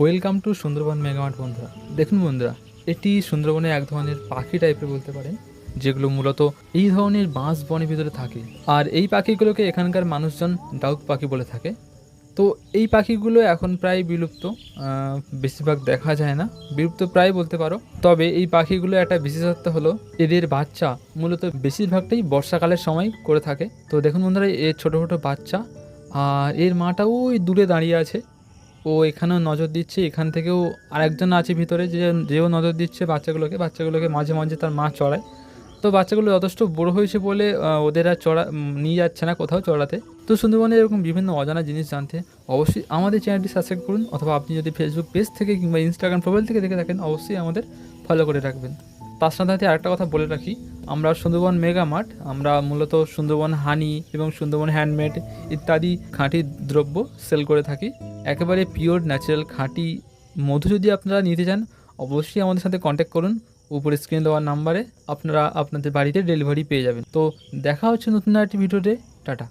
Welcome to Sundarban Megamart বন্ধুরা। দেখুন বন্ধুরা, এটি সুন্দরবনে এক ধরনের পাখি টাইপের বলতে পারেন, যেগুলো মূলত এই ধরনের বাঁশ বনের ভিতরে থাকে। আর এই পাখিগুলোকে এখানকার মানুষজন ডাউক পাখি বলে থাকে। তো এই পাখিগুলো এখন প্রায় বিলুপ্ত, বেশিরভাগ দেখা যায় না, বিলুপ্ত প্রায় বলতে পারো। তবে এই পাখিগুলো একটা বিশেষত্ব হলো এদের বাচ্চা মূলত বেশিরভাগটাই বর্ষাকালের সময় করে থাকে। তো দেখুন বন্ধুরা, এর ছোটো ছোটো বাচ্চা, আর এর মাটা ওই দূরে দাঁড়িয়ে আছে। ও এখানেও নজর দিচ্ছে, এখান থেকেও আরেকজন আছে ভিতরে, যেও নজর দিচ্ছে বাচ্চাগুলোকে মাঝে মাঝে তার মা চড়ায়। তো বাচ্চাগুলো যথেষ্ট বড় হয়েছে বলে ওদের আর নিয়ে যাচ্ছে না কোথাও চড়াতে। তো সুন্দরবনে এরকম বিভিন্ন অজানা জিনিস জানতে অবশ্যই আমাদের চ্যানেলটি সাবস্ক্রাইব করুন, অথবা আপনি যদি ফেসবুক পেজ থেকে কিংবা ইনস্টাগ্রাম প্রোফাইল থেকে দেখে থাকেন অবশ্যই আমাদের ফলো করে রাখবেন। তার সাথে সাথে আরেকটা কথা বলে রাখি, আমরা সুন্দরবন মেগা মার্ট, আমরা মূলত সুন্দরবন হানি এবং সুন্দরবন হ্যান্ডমেড ইত্যাদি খাঁটি দ্রব্য সেল করে থাকি। একেবারে পিওর ন্যাচারাল খাঁটি মধু যদি আপনারা নিতে চান, অবশ্যই আমাদের সাথে কন্ট্যাক্ট করুন। উপরে স্ক্রিনে দেওয়ার নাম্বারে আপনারা আপনাদের বাড়িতে ডেলিভারি পেয়ে যাবেন। তো দেখা হচ্ছে নতুন একটি ভিডিওতে। টাটা।